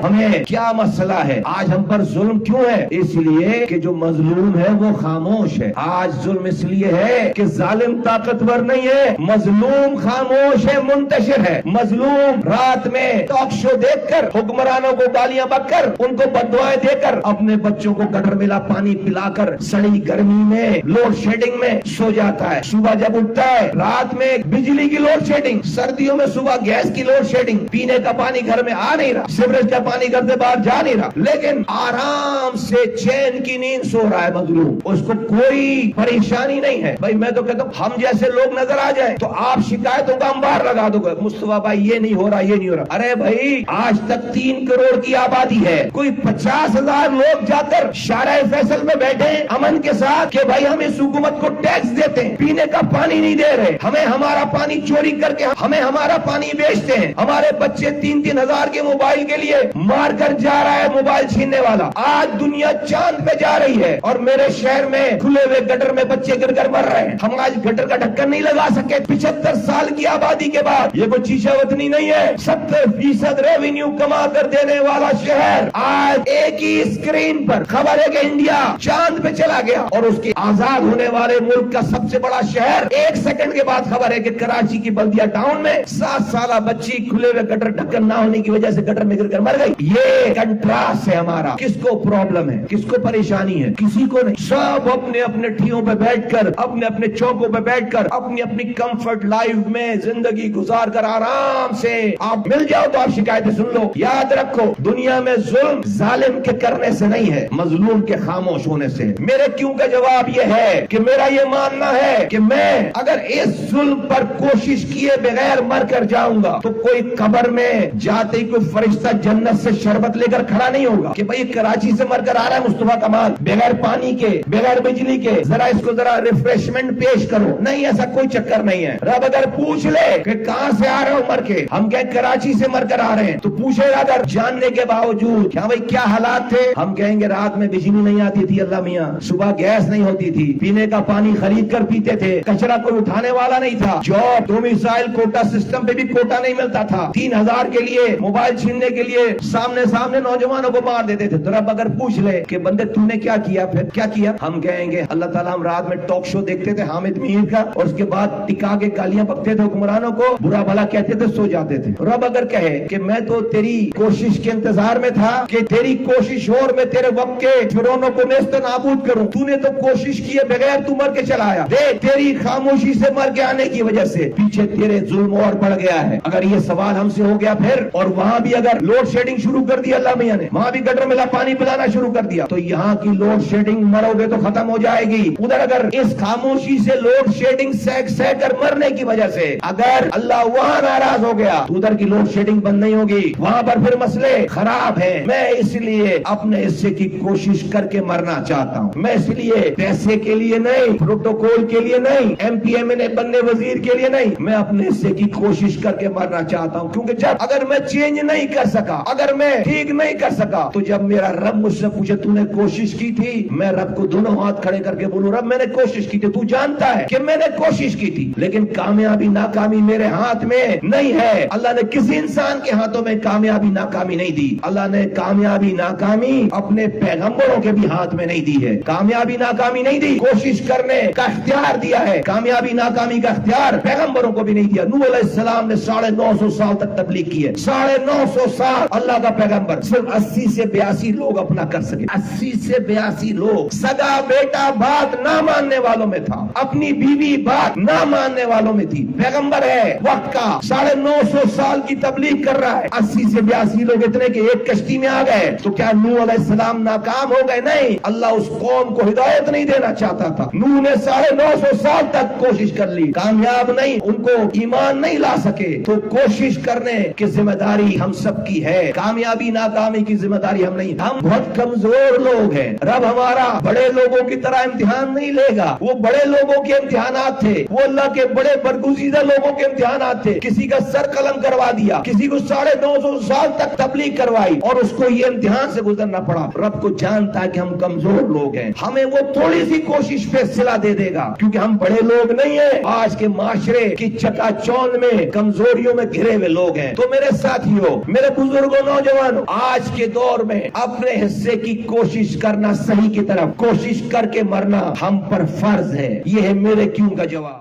ہمیں کیا مسئلہ ہے؟ آج ہم پر ظلم کیوں ہے؟ اس لیے کہ جو مظلوم ہے وہ خاموش ہے. آج ظلم اس لیے ہے کہ ظالم طاقتور نہیں ہے, مظلوم خاموش ہے, منتشر ہے. مظلوم رات میں ٹاک شو دیکھ کر, حکمرانوں کو گالیاں بک کر, ان کو بددعائیں دے کر, اپنے بچوں کو گٹر ملا پانی پلا کر سڑی گرمی میں لوڈ شیڈنگ میں سو جاتا ہے. صبح جب اٹھتا ہے رات میں بجلی کی لوڈ شیڈنگ, سردیوں میں صبح گیس کی لوڈ شیڈنگ, پینے کا پانی گھر میں آ نہیں رہا, سیوریج کا پانی گھر سے باہر جا نہیں رہا, لیکن آرام سے چین کی نیند سو رہا ہے مظلوم, اس کو کوئی پریشانی نہیں ہے. بھائی میں تو کہتا ہوں ہم جیسے لوگ نظر آ جائیں تو آپ شکایتوں کا انبار لگا دو گے, مصطفیٰ بھائی یہ نہیں ہو رہا, یہ نہیں ہو رہا. ارے بھائی آج تک 3 کروڑ کی آبادی ہے, کوئی 50,000 لوگ جا کر شارع فیصل میں بیٹھے امن کے ساتھ کہ بھائی ہم اس حکومت کو ٹیکس دیتے ہیں, پینے کا پانی نہیں دے رہے, ہمیں ہمارا پانی چوری کر کے ہمیں ہمارا پانی بیچتے ہیں, ہمارے بچے 3-3 ہزار کے موبائل کے لیے مار کر جا رہا ہے موبائل چھیننے والا. آج دنیا چاند پہ جا رہی ہے اور میرے شہر میں کھلے ہوئے گٹر میں بچے گر کر مر رہے ہیں. ہم آج گٹر کا ڈھکن نہیں لگا سکے. 75 سال کی آبادی کے بعد یہ کوئی چیشہ وطنی نہیں ہے, 70% ریونیو کما کر دینے والا شہر آج ایک ہی اسکرین پر خبر ہے کہ انڈیا چاند پہ چلا گیا, اور اس کے آزاد ہونے والے ملک کا سب سے بڑا شہر 1 سیکنڈ کے بعد خبر ہے کہ کراچی کی بلدیہ ٹاؤن میں 7 سالہ بچی کھلے ہوئے گٹر ڈھکن نہ ہونے کی وجہ سے گٹر میں گر کر مر گئی. یہ کنٹراسٹ ہے ہمارا. کس کو پرابلم ہے, کس کو پریشانی ہے؟ کسی کو نہیں. سب اپنے اپنے ٹھیوں پہ بیٹھ کر, اپنے اپنے چوکوں پہ بیٹھ کر, اپنی اپنی کمفرٹ لائف میں زندگی گزار کر آرام سے آپ مل جاؤ تو آپ شکایتیں سن لو. یاد رکھو دنیا میں ظلم ظالم کے کرنے سے نہیں ہے, مظلوم کے خاموش ہونے سے. میرے کیوں کا جواب یہ ہے کہ میرا یہ ماننا ہے کہ میں اگر اس ظلم پر کوشش کیے بغیر مر کر جاؤں گا تو کوئی قبر میں جاتے ہی کوئی فرشتہ جنت سے شربت لے کر کھڑا نہیں ہوگا کہ بھئی کراچی سے مر کر آ رہا ہے مصطفیٰ کمال, بغیر پانی کے, بغیر بجلی کے, ذرا اس کو ذرا ریفریشمنٹ پیش کرو. نہیں, ایسا کوئی چکر نہیں ہے. رب اگر پوچھ لے کہ کہاں سے آ رہے ہو مر کے, ہم کہیں کراچی سے مر کر آ رہے ہیں, تو پوچھے گا اگر جاننے کے باوجود کیا بھئی کیا حالات تھے, ہم کہیں گے رات میں بجلی نہیں آتی تھی اللہ میاں, صبح گیس نہیں ہوتی تھی, پینے کا پانی خرید کر پیتے تھے, کچرا کوئی اٹھانے والا نہیں تھا, جاب ڈومیسائل کوٹا سسٹم پہ بھی کوٹا نہیں ملتا تھا, 3,000 کے لیے موبائل چھیننے کے لیے سامنے نوجوانوں کو مار دیتے تھے. تو رب اگر پوچھ لے کہ بندے تو نے کیا کیا, پھر کیا کیا, ہم کہیں گے اللہ تعالیٰ ہم رات میں ٹاک شو دیکھتے تھے حامد میر کا, اور اس کے بعد ٹکا کے گالیاں بکتے تھے حکمرانوں کو, برا بھلا کہتے تھے, سو جاتے تھے. رب اگر کہے کہ میں تو تیری کوشش کے انتظار میں تھا کہ تیری کوشش اور میں تیرے وقت کے فرعونوں کو نیست نابود کروں, تو نے تو کوشش کیے بغیر تو مر کے چلا آیا, دیکھ تیری خاموشی سے مر کے آنے کی وجہ سے پیچھے تیرے ظلم اور بڑھ گیا ہے. اگر یہ سوال ہم سے ہو گیا پھر, اور وہاں بھی اگر لوڈ شیڈنگ شروع کر دی اللہ میاں نے, وہاں بھی گٹر ملا پانی پلانا شروع کر دیا, تو یہاں کی لوڈ شیڈنگ مرو گے تو ختم ہو جائے گی. ادھر اگر اس خاموشی سے لوڈ شیڈنگ سہ کر مرنے کی وجہ سے اگر اللہ وہاں ناراض ہو گیا تو ادھر کی لوڈ شیڈنگ بند نہیں ہوگی, وہاں پر پھر مسئلے خراب ہیں. میں اس لیے اپنے حصے کی کوشش کر کے مرنا چاہتا ہوں. میں اس لیے پیسے کے لیے نہیں, پروٹوکول کے لیے نہیں, ایم پی ایم اے بننے وزیر کے لیے نہیں, میں اپنے حصے کی کوشش کر کے مرنا چاہتا ہوں. کیونکہ جب اگر میں چینج نہیں کر سکا, اگر میں ٹھیک نہیں کر سکا, تو جب میرا رب مجھ سے پوچھے تو نے کوشش کی تھی, میں رب کو دونوں ہاتھ کھڑے کر کے بولوں رب میں نے کوشش کی تھی, تو جانتا ہے کہ میں نے کوشش کی تھی, لیکن کامیابی ناکامی میرے ہاتھ میں نہیں ہے. اللہ نے کسی انسان کے ہاتھوں میں کامیابی ناکامی نہیں دی. اللہ نے کامیابی ناکامی اپنے پیغمبروں کے بھی ہاتھ میں نہیں دی ہے. کامیابی ناکامی نہیں دی, کوشش کرنے کا اختیار دیا ہے. کامیابی ناکامی کا اختیار پیغمبروں کو بھی نہیں دیا. نوح علیہ السلام نے 950 سال تک تبلیغ کی ہے, 950 سال اللہ کا پیغمبر, صرف 80 سے 82 لوگ اپنا کر سکے. 80 سے 82 لوگ, سگا بیٹا بات نہ ماننے والوں میں تھا, اپنی بیوی بات نہ ماننے والوں میں تھی. پیغمبر ہے وقت کا, 950 سال کی تبلیغ کر رہا ہے, 80 سے 82 لوگ اتنے کہ ایک کشتی میں آ گئے. تو کیا نوح علیہ السلام ناکام ہو گئے؟ نہیں, اللہ اس قوم کو ہدایت نہیں دینا چاہتا تھا. نوح نے 950 سال تک کوشش کر لی, کامیاب نہیں, ان کو ایمان نہیں لا سکے. تو کوشش کرنے کی ذمہ داری ہم سب کی ہے, کامیابی ناکامی کی ذمہ داری ہم نہیں. ہم بہت کمزور لوگ ہیں. رب ہمارا بڑے لوگوں کی طرح امتحان نہیں لے گا. وہ بڑے لوگوں کے امتحانات تھے, وہ اللہ کے بڑے برگزیدہ لوگوں کے امتحانات تھے. کسی کا سر قلم کروا دیا, کسی کو 950 سال تک تبلیغ کروائی, اور اس کو یہ امتحان سے گزرنا پڑا. رب کو جانتا ہے کہ ہم کمزور لوگ ہیں, ہمیں وہ تھوڑی سی کوشش پہ صلہ دے دے گا, کیونکہ ہم بڑے لوگ نہیں ہیں. آج کے معاشرے کی چکا چوند میں کمزوریوں میں گھرے ہوئے لوگ ہیں. تو میرے ساتھیوں, میرے بزرگوں, نوجوانوں آج کے دور میں اپنے حصے کی کوشش کرنا صحیح کی طرف کوشش کر کے مرنا ہم پر فرض ہے. یہ ہے میرے کیوں کا جواب.